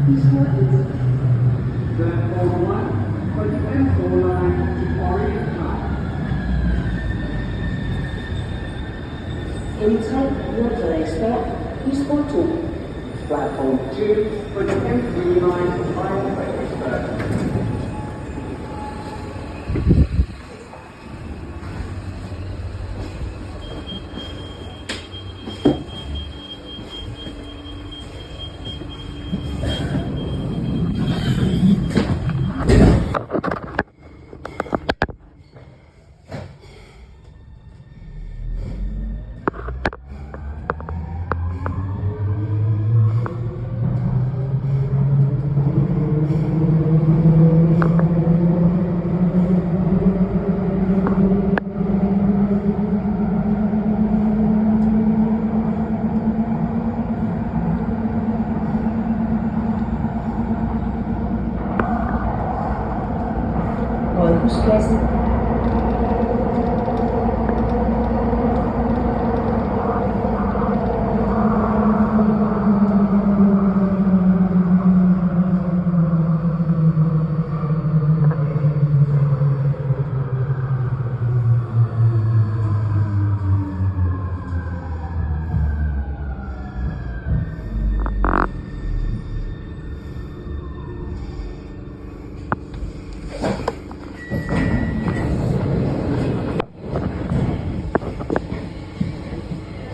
Platform 1 for the M4 line to Orientkaj. M3 videre til Frederiksberg i spor 2. Platform 2 for the M3 line to Frederiksberg. Rådhuspladsen.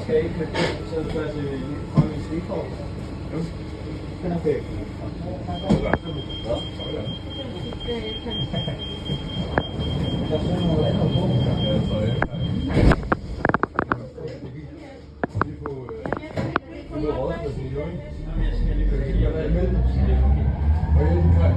Skal ikke med så plads i Kongens Vilkår? Jo. Den er fæk. Der står noget andet på. Ja, jeg tror det. Lige på rådspladsen i Jørgen. Jeg skal lige køre. Jeg har været imellem. Orientkaj.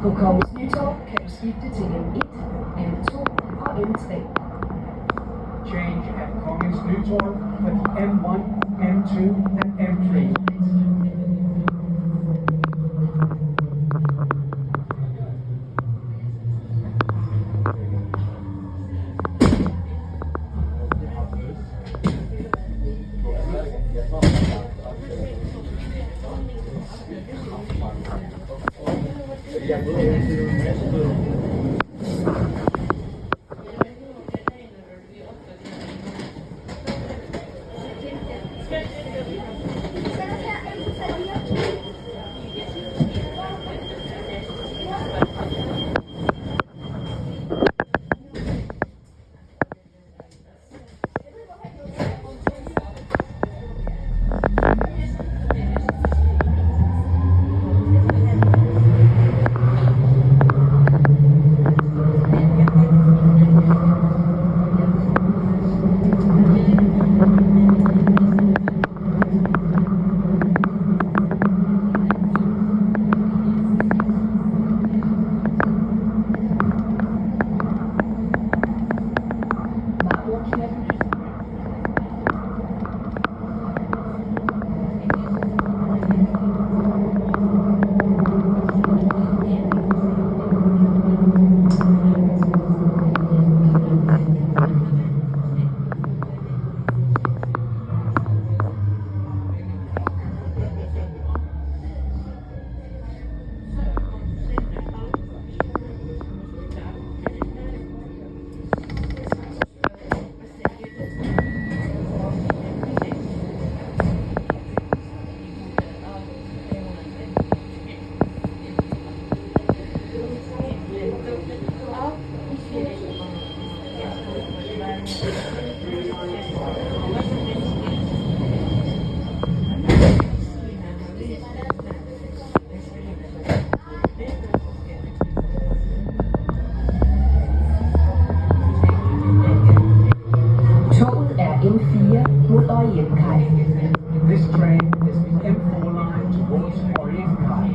På Kongens Nytorv kan du skifte til M1, M2 og M3. Change at Kongens Nytorv for the M1, M2 and M3. Toget er M4 mod Orientkaj. This train is the M4 line towards Orientkaj.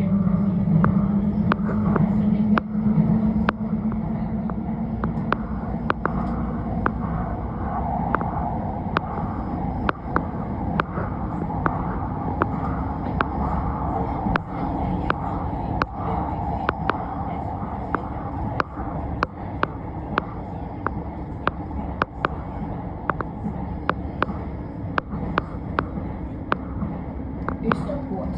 Østerport.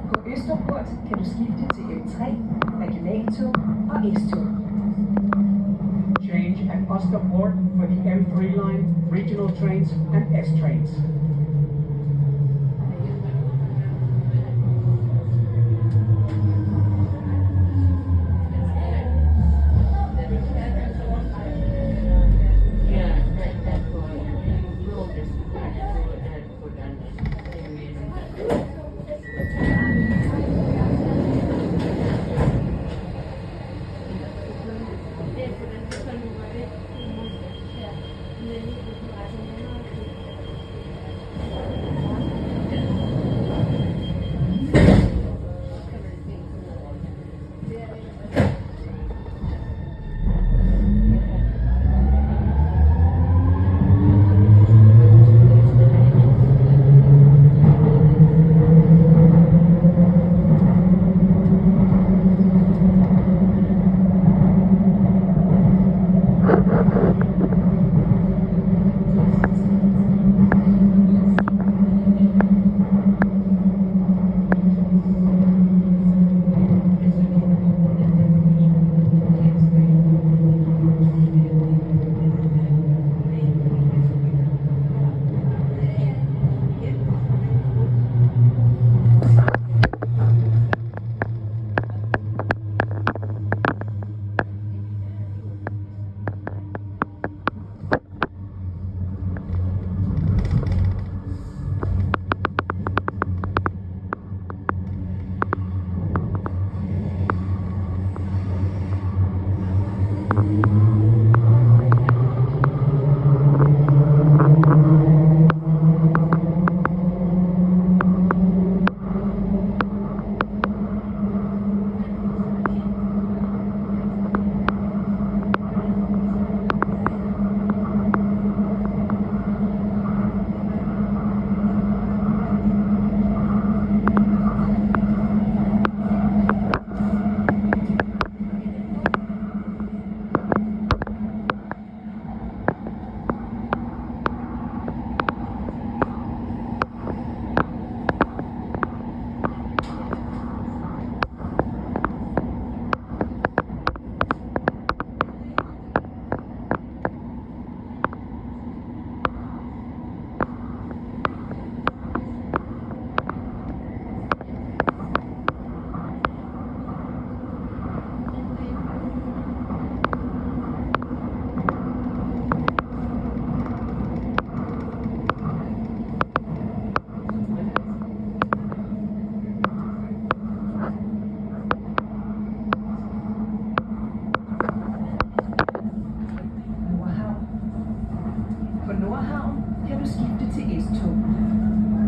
På Østerport kan du skifte til M3, regionaltog og S-tog. Change at Osterport for the M3 line, regional trains and S trains.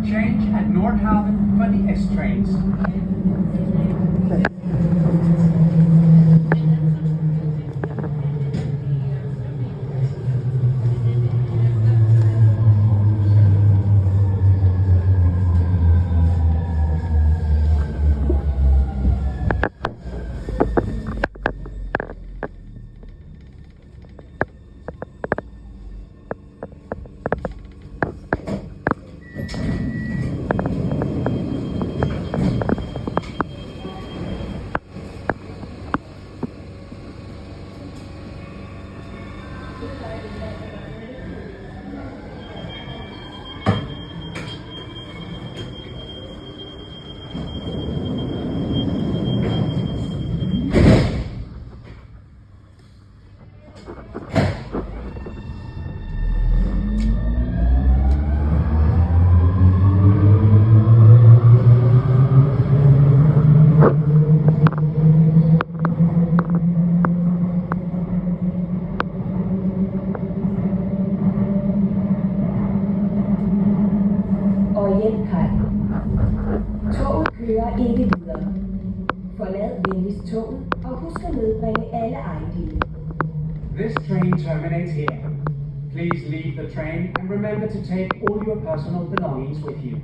Change at Nordhavn for the S trains. kører ikke videre. Forlad venligst toget og husk at medbringe alle ejendele. This train terminates here. Please leave the train and remember to take all your personal belongings with you.